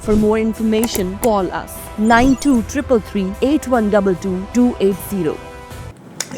For more information, call us 9233-8122-280।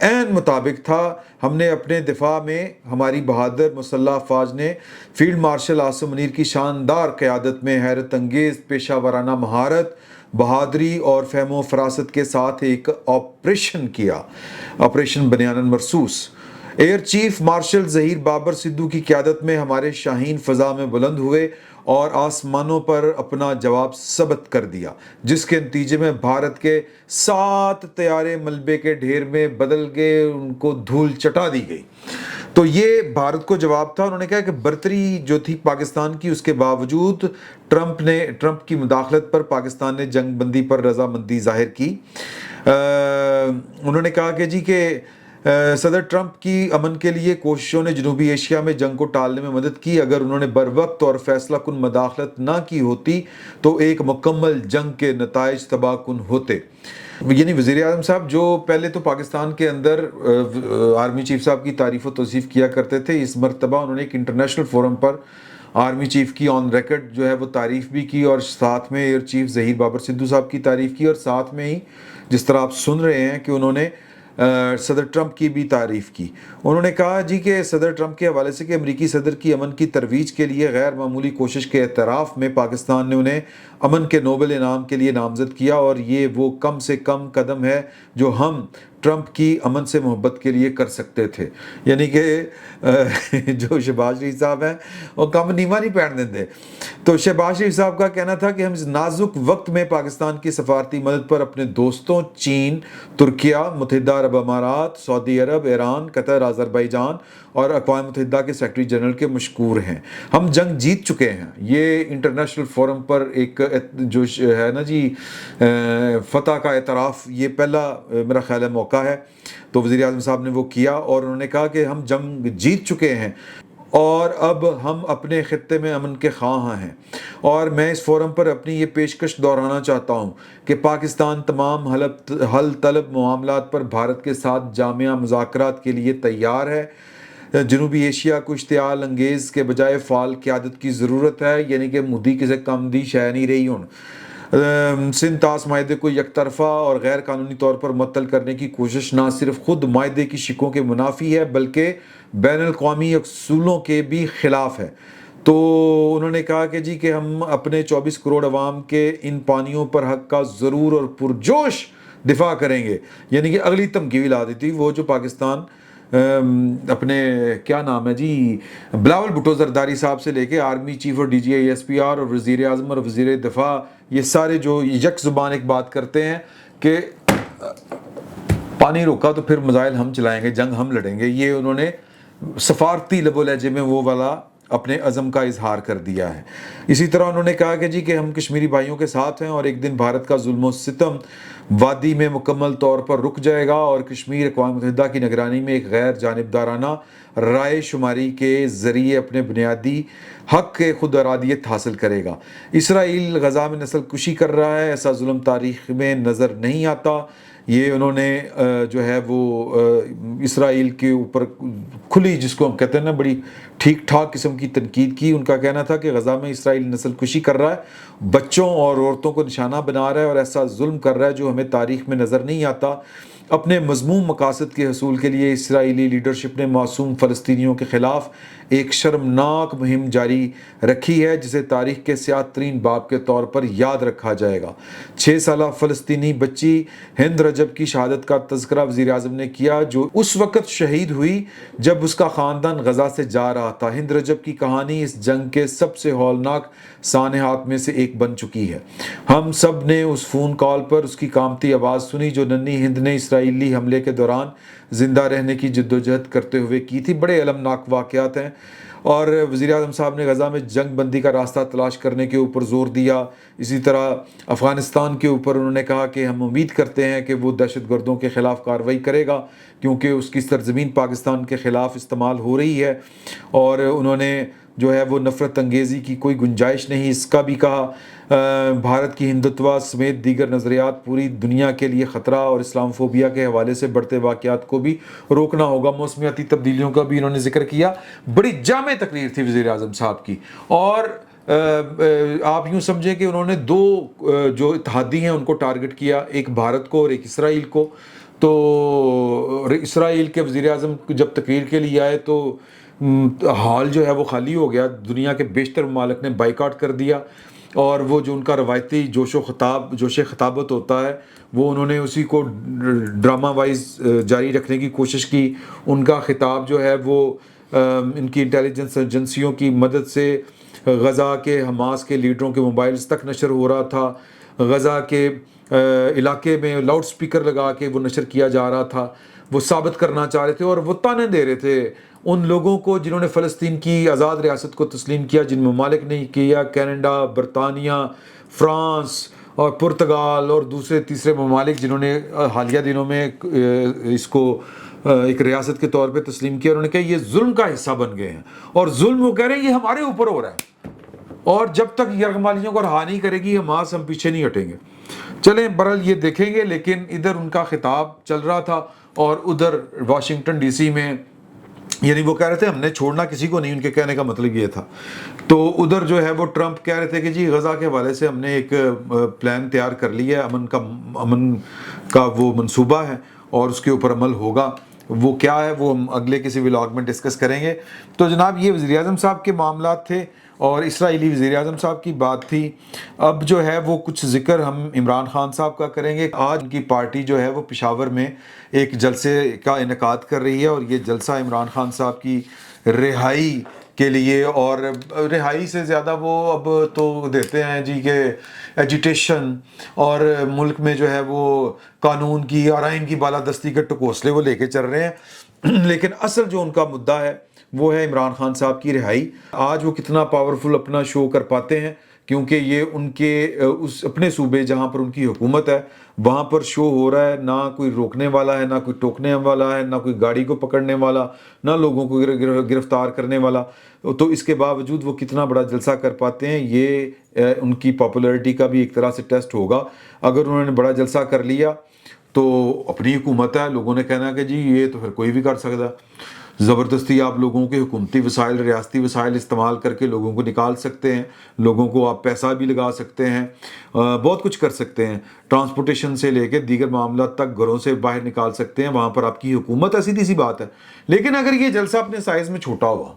عین مطابق تھا. ہم نے اپنے دفاع میں ہماری بہادر مسلح افواج نے فیلڈ مارشل عاصم منیر کی شاندار قیادت میں حیرت انگیز پیشہ ورانہ مہارت، بہادری اور فہم و فراست کے ساتھ ایک آپریشن کیا، operation Bunyan Marsoos. Air chief marshal Zaheer Babar Sidhu کی قیادت میں ہمارے شاہین فضا میں بلند ہوئے اور آسمانوں پر اپنا جواب ثبت کر دیا، جس کے نتیجے میں بھارت کے 7 طیارے ملبے کے ڈھیر میں بدل گئے، ان کو دھول چٹا دی گئی. تو یہ بھارت کو جواب تھا. انہوں نے کہا کہ برتری جو تھی پاکستان کی، اس کے باوجود ٹرمپ کی مداخلت پر پاکستان نے جنگ بندی پر رضامندی ظاہر کی. انہوں نے کہا کہ صدر ٹرمپ کی امن کے لیے کوششوں نے جنوبی ایشیا میں جنگ کو ٹالنے میں مدد کی. اگر انہوں نے بروقت اور فیصلہ کن مداخلت نہ کی ہوتی تو ایک مکمل جنگ کے نتائج تباہ کن ہوتے. یعنی وزیر اعظم صاحب جو پہلے تو پاکستان کے اندر آرمی چیف صاحب کی تعریف و توصیف کیا کرتے تھے، اس مرتبہ انہوں نے ایک انٹرنیشنل فورم پر آرمی چیف کی آن ریکارڈ جو ہے وہ تعریف بھی کی، اور ساتھ میں ایئر چیف ظہیر بابر سدھو صاحب کی تعریف کی، اور ساتھ میں ہی جس طرح آپ سن رہے ہیں کہ انہوں نے صدر ٹرمپ کی بھی تعریف کی. انہوں نے کہا کہ صدر ٹرمپ کے حوالے سے کہ امریکی صدر کی امن کی ترویج کے لیے غیر معمولی کوشش کے اعتراف میں پاکستان نے انہیں امن کے نوبل انعام کے لیے نامزد کیا، اور یہ وہ کم سے کم قدم ہے جو ہم ٹرمپ کی امن سے محبت کے لیے کر سکتے تھے. یعنی کہ جو شہباز شریف صاحب ہیں وہ کم نیما نہیں پہن دیتے. تو شہباز شریف صاحب کا کہنا تھا کہ ہم اس نازک وقت میں پاکستان کی سفارتی مدد پر اپنے دوستوں چین، ترکیہ، متحدہ عرب امارات، سعودی عرب، ایران، قطر، آذربائیجان اور اقوام متحدہ کے سیکرٹری جنرل کے مشکور ہیں. ہم جنگ جیت چکے ہیں. یہ انٹرنیشنل فورم پر ایک جو ہے نا فتح کا اعتراف، یہ پہلا میرا خیال ہے موقع ہے. تو وزیر اعظم صاحب نے وہ کیا، اور انہوں نے کہا کہ ہم جنگ جیت چکے ہیں اور اب ہم اپنے خطے میں امن کے خواہاں ہیں. اور میں اس فورم پر اپنی یہ پیشکش دہرانا چاہتا ہوں کہ پاکستان تمام حل طلب معاملات پر بھارت کے ساتھ جامع مذاکرات کے لیے تیار ہے. جنوبی ایشیا کو اشتعال انگیز کے بجائے فعال قیادت کی ضرورت ہے. یعنی کہ مودی کسی کم دی شے نہیں رہی. سندھ طاس معاہدے کو یک طرفہ اور غیر قانونی طور پر معطل کرنے کی کوشش نہ صرف خود معاہدے کی شقوں کے منافی ہے بلکہ بین الاقوامی اصولوں کے بھی خلاف ہے. تو انہوں نے کہا کہ ہم اپنے 24 کروڑ عوام کے ان پانیوں پر حق کا ضرور اور پرجوش دفاع کریں گے. یعنی کہ اگلی دھمکی بھی لا دی تھی وہ جو پاکستان اپنے کیا نام ہے بلاول بھٹو زرداری صاحب سے لے کے آرمی چیف اور D G I S P R اور وزیر اعظم اور وزیر دفاع، یہ سارے جو یک زبان ایک بات کرتے ہیں کہ پانی روکا تو پھر میزائل ہم چلائیں گے، جنگ ہم لڑیں گے. یہ انہوں نے سفارتی لب و لہجے میں وہ والا اپنے عزم کا اظہار کر دیا ہے. اسی طرح انہوں نے کہا کہ ہم کشمیری بھائیوں کے ساتھ ہیں اور ایک دن بھارت کا ظلم و ستم وادی میں مکمل طور پر رک جائے گا اور کشمیر اقوام متحدہ کی نگرانی میں ایک غیر جانبدارانہ رائے شماری کے ذریعے اپنے بنیادی حق کے خود ارادیت حاصل کرے گا. اسرائیل غزہ میں نسل کشی کر رہا ہے، ایسا ظلم تاریخ میں نظر نہیں آتا. یہ انہوں نے جو ہے وہ اسرائیل کے اوپر کھلی، جس کو ہم کہتے ہیں نا بڑی ٹھیک ٹھاک قسم کی تنقید کی. ان کا کہنا تھا کہ غزہ میں اسرائیل نسل کشی کر رہا ہے، بچوں اور عورتوں کو نشانہ بنا رہا ہے اور ایسا ظلم کر رہا ہے جو ہمیں تاریخ میں نظر نہیں آتا. اپنے مذموم مقاصد کے حصول کے لیے اسرائیلی لیڈرشپ نے معصوم فلسطینیوں کے خلاف ایک شرمناک مہم جاری رکھی ہے جسے تاریخ کے سیاہ ترین باب کے طور پر یاد رکھا جائے گا. 6 سالہ فلسطینی بچی ہند رجب کی شہادت کا تذکرہ وزیر اعظم نے کیا، جو اس وقت شہید ہوئی جب اس کا خاندان غزہ سے جا رہا تھا. ہند رجب کی کہانی اس جنگ کے سب سے ہولناک سانحات میں سے ایک بن چکی ہے. ہم سب نے اس فون کال پر اس کی کامتی آواز سنی جو ننھی ہند نے اسرائیلی حملے کے دوران زندہ رہنے کی جدوجہد کرتے ہوئے کی تھی. بڑے المناک واقعات ہیں. اور وزیر اعظم صاحب نے غزہ میں جنگ بندی کا راستہ تلاش کرنے کے اوپر زور دیا. اسی طرح افغانستان کے اوپر انہوں نے کہا کہ ہم امید کرتے ہیں کہ وہ دہشت گردوں کے خلاف کارروائی کرے گا کیونکہ اس کی سرزمین پاکستان کے خلاف استعمال ہو رہی ہے اور انہوں نے جو ہے وہ نفرت انگیزی کی کوئی گنجائش نہیں، اس کا بھی کہا. بھارت کی ہندوتوا سمیت دیگر نظریات پوری دنیا کے لیے خطرہ اور اسلام فوبیا کے حوالے سے بڑھتے واقعات کو بھی روکنا ہوگا. موسمیاتی تبدیلیوں کا بھی انہوں نے ذکر کیا. بڑی جامع تقریر تھی وزیر اعظم صاحب کی. اور آپ یوں سمجھیں کہ انہوں نے 2 جو اتحادی ہیں ان کو ٹارگٹ کیا، ایک بھارت کو اور ایک اسرائیل کو. تو اسرائیل کے وزیر اعظم جب تقریر کے لیے آئے تو ہال جو ہے وہ خالی ہو گیا، دنیا کے بیشتر ممالک نے بائیکاٹ کر دیا، اور وہ جو ان کا روایتی جوش خطابت ہوتا ہے وہ انہوں نے اسی کو ڈرامہ وائز جاری رکھنے کی کوشش کی۔ ان کا خطاب جو ہے وہ ان کی انٹیلیجنس ایجنسیوں کی مدد سے غزہ کے حماس کے لیڈروں کے موبائلز تک نشر ہو رہا تھا، غزہ کے علاقے میں لاؤڈ سپیکر لگا کے وہ نشر کیا جا رہا تھا۔ وہ ثابت کرنا چاہ رہے تھے اور وہ تانے دے رہے تھے ان لوگوں کو جنہوں نے فلسطین کی آزاد ریاست کو تسلیم کیا، جن ممالک نے کیا، کینیڈا، برطانیہ، فرانس اور پرتگال اور دوسرے تیسرے ممالک جنہوں نے حالیہ دنوں میں اس کو ایک ریاست کے طور پہ تسلیم کیا۔ انہوں نے کہا یہ ظلم کا حصہ بن گئے ہیں، اور ظلم وہ کہہ رہے ہیں یہ ہمارے اوپر ہو رہا ہے، اور جب تک یرغمالیوں کو رہا نہیں کرے گی حماس، ہم پیچھے نہیں ہٹیں گے۔ چلیں برحال یہ دیکھیں گے، لیکن ادھر ان کا خطاب چل رہا تھا اور ادھر واشنگٹن ڈی سی میں، یعنی وہ کہہ رہے تھے ہم نے چھوڑنا کسی کو نہیں، ان کے کہنے کا مطلب یہ تھا۔ تو ادھر جو ہے وہ ٹرمپ کہہ رہے تھے کہ جی غزہ کے حوالے سے ہم نے ایک پلان تیار کر لیا ہے، امن کا وہ منصوبہ ہے اور اس کے اوپر عمل ہوگا۔ وہ کیا ہے وہ ہم اگلے کسی ولاگ میں ڈسکس کریں گے۔ تو جناب یہ وزیر اعظم صاحب کے معاملات تھے اور اسرائیلی وزیر اعظم صاحب کی بات تھی۔ اب جو ہے وہ کچھ ذکر ہم عمران خان صاحب کا کریں گے۔ آج ان کی پارٹی جو ہے وہ پشاور میں ایک جلسے کا انعقاد کر رہی ہے، اور یہ جلسہ عمران خان صاحب کی رہائی کے لیے، اور رہائی سے زیادہ وہ اب تو دیتے ہیں جی کہ ایجیٹیشن، اور ملک میں جو ہے وہ قانون کی اور آئین کی بالادستی کے ٹکوسلے وہ لے کے چل رہے ہیں، لیکن اصل جو ان کا مدعا ہے وہ ہے عمران خان صاحب کی رہائی۔ آج وہ کتنا پاورفل اپنا شو کر پاتے ہیں، کیونکہ یہ ان کے اس اپنے صوبے جہاں پر ان کی حکومت ہے وہاں پر شو ہو رہا ہے، نہ کوئی روکنے والا ہے، نہ کوئی ٹوکنے والا ہے، نہ کوئی گاڑی کو پکڑنے والا، نہ لوگوں کو گرفتار کرنے والا۔ تو اس کے باوجود وہ کتنا بڑا جلسہ کر پاتے ہیں، یہ ان کی پاپولیرٹی کا بھی ایک طرح سے ٹیسٹ ہوگا۔ اگر انہوں نے بڑا جلسہ کر لیا تو اپنی حکومت ہے، لوگوں نے کہنا کہ جی یہ تو پھر کوئی بھی کر سکتا ہے، زبردستی آپ لوگوں کے حکومتی وسائل، ریاستی وسائل استعمال کر کے لوگوں کو نکال سکتے ہیں، لوگوں کو آپ پیسہ بھی لگا سکتے ہیں، بہت کچھ کر سکتے ہیں، ٹرانسپورٹیشن سے لے کے دیگر معاملات تک گھروں سے باہر نکال سکتے ہیں، وہاں پر آپ کی حکومت ہے، سیدھی سی بات ہے۔ لیکن اگر یہ جلسہ اپنے سائز میں چھوٹا ہوا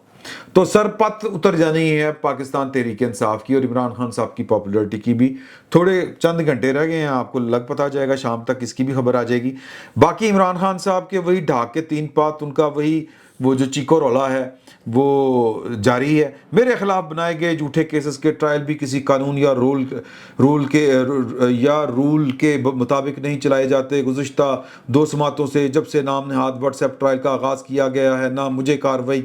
تو سر پت اتر جانی ہے پاکستان تحریک انصاف کی اور عمران خان صاحب کی پاپولیرٹی کی بھی۔ تھوڑے چند گھنٹے رہ گئے ہیں، آپ کو لگ پتہ جائے گا، شام تک اس کی بھی خبر آ جائے گی۔ باقی عمران خان صاحب کے وہی ڈھاک کے تین پات، ان کا وہی وہ جو چیکو رولا ہے وہ جاری ہے۔ میرے خلاف بنائے گئے جھوٹے کیسز کے ٹرائل بھی کسی قانون یا رول کے مطابق نہیں چلائے جاتے۔ گزشتہ 2 سماعتوں سے جب سے نام نہاد واٹس ایپ ٹرائل کا آغاز کیا گیا ہے، نہ مجھے کارروائی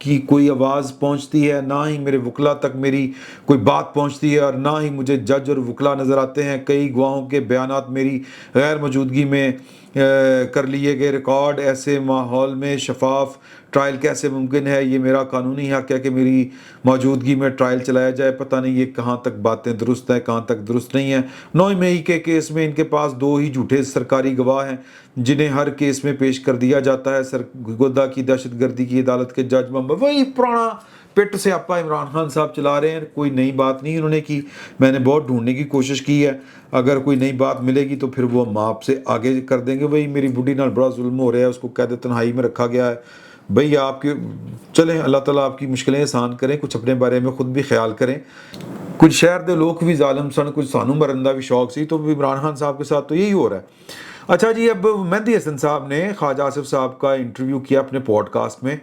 کی کوئی آواز پہنچتی ہے، نہ ہی میرے وکلا تک میری کوئی بات پہنچتی ہے، اور نہ ہی مجھے جج اور وکلا نظر آتے ہیں۔ کئی گواہوں کے بیانات میری غیر موجودگی میں کر لیے گئے ریکارڈ۔ ایسے ماحول میں شفاف ٹرائل کیسے ممکن ہے؟ یہ میرا قانونی حق ہے کہ میری موجودگی میں ٹرائل چلایا جائے۔ پتہ نہیں یہ کہاں تک باتیں درست ہیں، کہاں تک درست نہیں ہیں۔ 9 مئی کے کیس میں ان کے پاس 2 ہی جھوٹے سرکاری گواہ ہیں جنہیں ہر کیس میں پیش کر دیا جاتا ہے۔ سرگودا کی دہشت گردی کی عدالت کے جج محمد، وہی پرانا پٹ سے آپ عمران خان صاحب چلا رہے ہیں، کوئی نئی بات نہیں انہوں نے کی۔ میں نے بہت ڈھونڈنے کی کوشش کی ہے، اگر کوئی نئی بات ملے گی تو پھر وہ ہم آپ سے آگے کر دیں گے۔ وہی میری بڈھی نال بڑا ظلم ہو رہا ہے، اس کو قید تنہائی میں رکھا گیا ہے۔ بھئی آپ کے چلیں، اللہ تعالیٰ آپ کی مشکلیں آسان کریں، کچھ اپنے بارے میں خود بھی خیال کریں۔ کچھ شہر دے لوگ بھی ظالم سن، کچھ سانو مرندہ بھی شوق سی، تو عمران خان صاحب کے ساتھ تو یہی ہو رہا ہے۔ اچھا جی، اب مہدی حسن صاحب نے خواجہ آصف صاحب کا انٹرویو کیا اپنے پوڈ کاسٹ میں،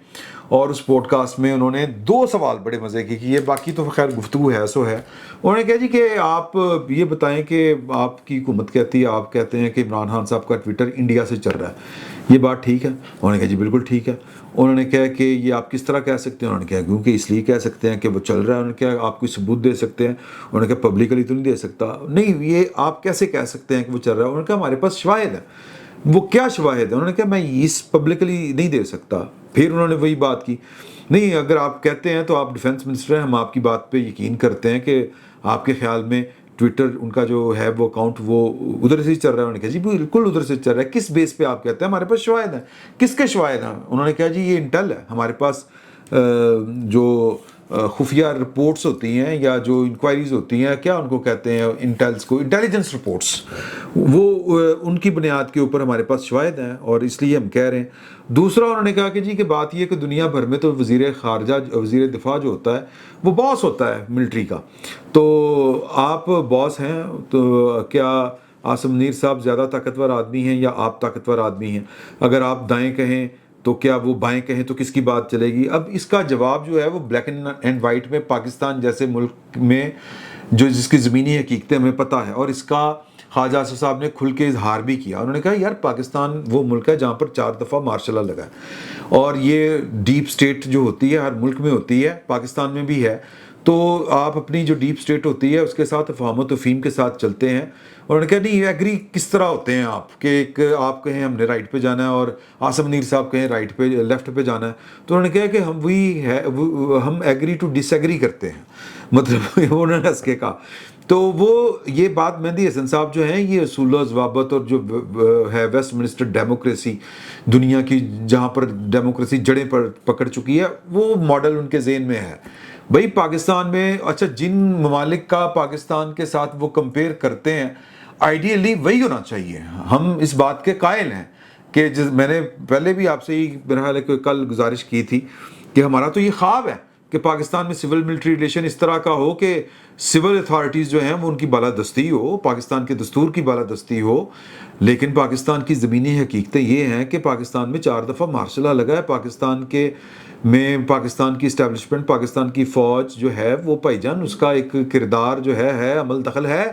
اور اس پوڈ کاسٹ میں انہوں نے 2 سوال بڑے مزے کے کیے، باقی تو خیر گفتگو ہے سو ہے۔ انہوں نے کہا جی کہ آپ یہ بتائیں کہ آپ کی حکومت کہتی ہے، آپ کہتے ہیں کہ عمران خان صاحب کا ٹویٹر انڈیا سے چل رہا ہے، یہ بات ٹھیک ہے؟ انہوں نے کہا جی بالکل ٹھیک ہے۔ انہوں نے کہا کہ یہ آپ کس طرح کہہ سکتے ہیں؟ انہوں نے کہا کیونکہ اس لیے کہہ سکتے ہیں کہ وہ چل رہا ہے۔ انہوں نے کہا آپ کوئی ثبوت دے سکتے ہیں؟ انہوں نے کہا پبلکلی تو نہیں دے سکتا۔ نہیں، یہ آپ کیسے کہہ سکتے ہیں کہ وہ چل رہا ہے؟ انہوں نے کہا ہمارے پاس شواہد ہیں۔ وہ کیا شواہد ہے؟ انہوں نے کہا میں اس پبلکلی نہیں دے سکتا۔ پھر انہوں نے وہی بات کی، نہیں اگر آپ کہتے ہیں تو آپ ڈیفنس منسٹر ہیں، ہم آپ کی بات پہ یقین کرتے ہیں کہ آپ کے خیال میں ٹویٹر ان کا جو ہے وہ اکاؤنٹ وہ ادھر سے ہی چل رہا ہے۔ انہوں نے کہا جی بالکل ادھر سے چل رہا ہے۔ کس بیس پہ آپ کہتے ہیں؟ ہمارے پاس شواہد ہیں۔ کس کے شواہد ہیں؟ انہوں نے کہا جی یہ انٹیل ہے ہمارے پاس، جو خفیہ رپورٹس ہوتی ہیں یا جو انکوائریز ہوتی ہیں, کیا ان کو کہتے ہیں, انٹیلس کو, انٹیلیجنس رپورٹس, وہ ان کی بنیاد کے اوپر ہمارے پاس شواہد ہیں اور اس لیے ہم کہہ رہے ہیں. دوسرا انہوں نے کہا کہ جی کہ بات یہ کہ دنیا بھر میں تو وزیر خارجہ, وزیر دفاع جو ہوتا ہے وہ باس ہوتا ہے ملٹری کا, تو آپ باس ہیں, تو کیا عاصم منیر صاحب زیادہ طاقتور آدمی ہیں یا آپ طاقتور آدمی ہیں؟ اگر آپ دائیں کہیں تو کیا وہ بائیں کہیں تو کس کی بات چلے گی؟ اب اس کا جواب جو ہے وہ بلیک اینڈ وائٹ میں پاکستان جیسے ملک میں جو جس کی زمینی حقیقتیں ہمیں پتہ ہے, اور اس کا خواجہ آصف صاحب نے کھل کے اظہار بھی کیا. انہوں نے کہا یار پاکستان وہ ملک ہے جہاں پر 4 دفعہ مارشل لا لگا ہے, اور یہ ڈیپ سٹیٹ جو ہوتی ہے ہر ملک میں ہوتی ہے, پاکستان میں بھی ہے. تو آپ اپنی جو ڈیپ سٹیٹ ہوتی ہے اس کے ساتھ افہام و تفہیم کے ساتھ چلتے ہیں. انہوں نے کہا نہیں ایگری کس طرح ہوتے ہیں آپ کہ ایک آپ کہیں ہم نے رائٹ پہ جانا ہے اور عاصم منیر صاحب کہیں رائٹ پہ لیفٹ پہ جانا ہے. تو انہوں نے کہا کہ ہم ایگری ٹو ڈس ایگری کرتے ہیں, مطلب انہوں نے ہنس کے کہا. تو وہ یہ بات مہدی حسن صاحب جو ہیں یہ اصول و ضوابط اور جو ہے ویسٹ منسٹر ڈیموکریسی دنیا کی جہاں پر ڈیموکریسی جڑیں پر پکڑ چکی ہے, وہ ماڈل ان کے ذہن میں ہے. بھائی پاکستان میں اچھا جن ممالک کا پاکستان کے ساتھ وہ کمپیئر کرتے ہیں آئیڈیلی وہی ہونا چاہیے. ہم اس بات کے قائل ہیں کہ میں نے پہلے بھی آپ سے ہی میرا خیال ہے کہ کل گزارش کی تھی کہ ہمارا تو یہ خواب ہے کہ پاکستان میں سول ملٹری ریلیشن اس طرح کا ہو کہ سول اتھارٹیز جو ہیں وہ ان کی بالادستی ہو, پاکستان کے دستور کی بالادستی ہو. لیکن پاکستان کی زمینی حقیقتیں یہ ہیں کہ پاکستان میں 4 دفعہ مارشل لا لگا ہے. پاکستان کے میں پاکستان کی اسٹیبلشمنٹ, پاکستان کی فوج جو ہے وہ بھائی جان اس کا ایک کردار جو ہے عمل دخل ہے.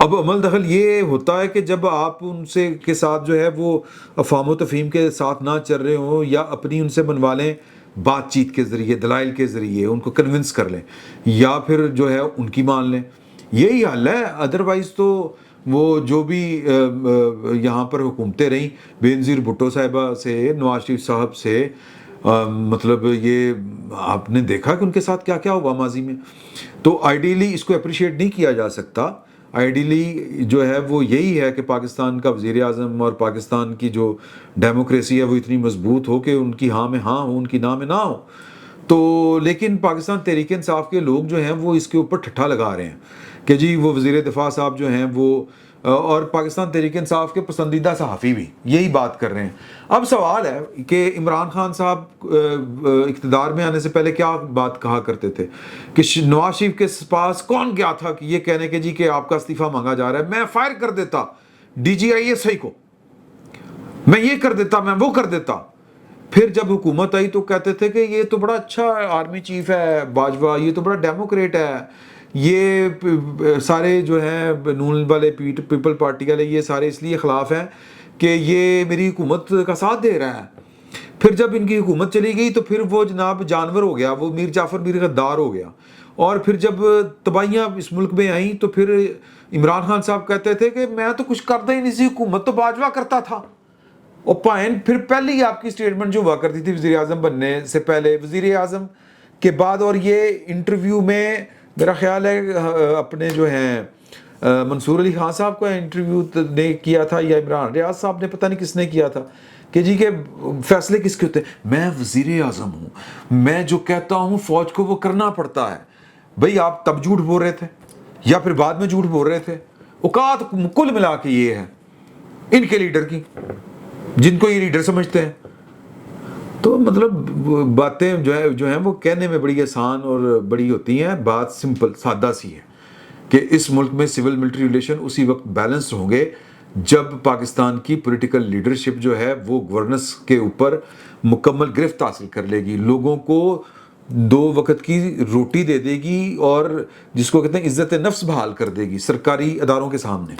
اب عمل دخل یہ ہوتا ہے کہ جب آپ ان سے کے ساتھ جو ہے وہ افہام و تفہیم کے ساتھ نہ چل رہے ہوں یا اپنی ان سے منوا لیں بات چیت کے ذریعے, دلائل کے ذریعے ان کو کنونس کر لیں یا پھر جو ہے ان کی مان لیں, یہی حل ہے. ادروائز تو وہ جو بھی یہاں پر حکومتیں رہیں بینظیر بھٹو صاحبہ سے, نواز شریف صاحب سے, مطلب یہ آپ نے دیکھا کہ ان کے ساتھ کیا کیا ہوا ماضی میں. تو آئیڈیلی اس کو اپریشیٹ نہیں کیا جا سکتا. آئیڈیلی جو ہے وہ یہی ہے کہ پاکستان کا وزیر اعظم اور پاکستان کی جو ڈیموکریسی ہے وہ اتنی مضبوط ہو کہ ان کی ہاں میں ہاں ہو, ان کی نہ میں نہ ہو. تو لیکن پاکستان تحریک انصاف کے لوگ جو ہیں وہ اس کے اوپر ٹھٹھا لگا رہے ہیں کہ جی وہ وزیر دفاع صاحب جو ہیں وہ, اور پاکستان تحریک انصاف کے پسندیدہ صحافی بھی یہی بات کر رہے ہیں. اب سوال ہے کہ عمران خان صاحب اقتدار میں آنے سے پہلے کیا بات کہا کرتے تھے کہ نواز شریف کے پاس کون گیا تھا کہ یہ کہنے کہ جی کہ آپ کا استعفیٰ مانگا جا رہا ہے, میں فائر کر دیتا DGISI کو, میں یہ کر دیتا, میں وہ کر دیتا. پھر جب حکومت آئی تو کہتے تھے کہ یہ تو بڑا اچھا آرمی چیف ہے باجوہ, یہ تو بڑا ڈیموکریٹ ہے, یہ سارے جو ہیں نون والے پیپل پارٹی والے یہ سارے اس لیے خلاف ہیں کہ یہ میری حکومت کا ساتھ دے رہا ہے. پھر جب ان کی حکومت چلی گئی تو پھر وہ جناب جانور ہو گیا, وہ میر جعفر میر غدار ہو گیا. اور پھر جب تباہیاں اس ملک میں آئیں تو پھر عمران خان صاحب کہتے تھے کہ میں تو کچھ کرتا ہی نہیں سی, حکومت تو باجوہ کرتا تھا. اور پھر پہلے ہی آپ کی اسٹیٹمنٹ جو ہوا کرتی تھی وزیر اعظم بننے سے پہلے, وزیر اعظم کے بعد, اور یہ انٹرویو میں میرا خیال ہے اپنے جو ہیں منصور علی خان صاحب کا انٹرویو نے کیا تھا یا عمران ریاض صاحب نے, پتہ نہیں کس نے کیا تھا کہ جی کہ فیصلے کس کے ہوتے ہیں. میں وزیر اعظم ہوں, میں جو کہتا ہوں فوج کو وہ کرنا پڑتا ہے. بھئی آپ تب جھوٹ بول رہے تھے یا پھر بعد میں جھوٹ بول رہے تھے؟ اوقات کل ملا کے یہ ہے ان کے لیڈر کی, جن کو یہ لیڈر سمجھتے ہیں. تو مطلب باتیں جو ہیں وہ کہنے میں بڑی آسان اور بڑی ہوتی ہیں, بات سمپل سادہ سی ہے کہ اس ملک میں سول ملٹری ریلیشن اسی وقت بیلنس ہوں گے جب پاکستان کی پولیٹیکل لیڈرشپ جو ہے وہ گورننس کے اوپر مکمل گرفت حاصل کر لے گی, لوگوں کو 2 وقت کی روٹی دے دے گی اور جس کو کہتے ہیں عزت نفس بحال کر دے گی سرکاری اداروں کے سامنے.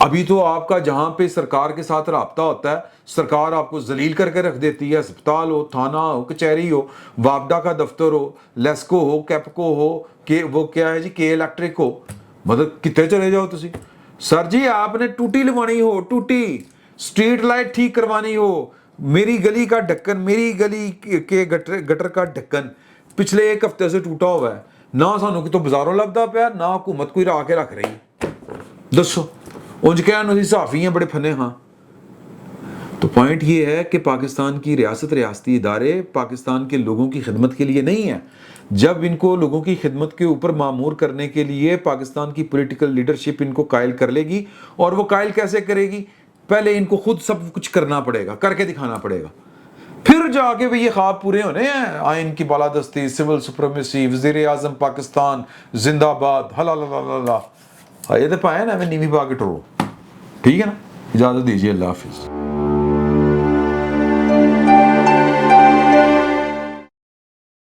ابھی تو آپ کا جہاں پہ سرکار کے ساتھ رابطہ ہوتا ہے سرکار آپ کو ذلیل کر کے رکھ دیتی ہے, ہسپتال ہو, تھانہ ہو, کچہری ہو, وابڈا کا دفتر ہو, لیسکو ہو, کیپکو ہو, کہ وہ کیا ہے جی کے الیکٹرک ہو, مطلب کتنے چلے جاؤ تسی. سر جی آپ نے ٹوٹی لوانی ہو, ٹوٹی سٹریٹ لائٹ ٹھیک کروانی ہو, میری گلی کا ڈھکن, میری گلی کے گٹر کا ڈھکن پچھلے 1 ہفتے سے ٹوٹا ہوا ہے, نہ سانو کہ تو بازاروں لبدا پیا, نہ حکومت کوئی را کے رکھ رہی. دسو انج کہن اسی صحافی ہیں بڑے پھنے ہاں. تو پوائنٹ یہ ہے کہ پاکستان کی ریاستی ادارے پاکستان کے لوگوں کی خدمت کے لیے نہیں ہیں. جب ان کو لوگوں کی خدمت کے اوپر معمور کرنے کے لیے پاکستان کی پولیٹیکل لیڈرشپ ان کو قائل کر لے گی, اور وہ قائل کیسے کرے گی؟ پہلے ان کو خود سب کچھ کرنا پڑے گا, کر کے دکھانا پڑے گا, پھر جا کے بھی یہ خواب پورے ہونے ہیں. آئین کی بالادستی, سول سپریمیسی, وزیر اعظم پاکستان زندہ باد, یہ تو پائے نا میں نیوی باغ ٹرو. ٹھیک ہے نا, اجازت دیجیے, اللہ حافظ.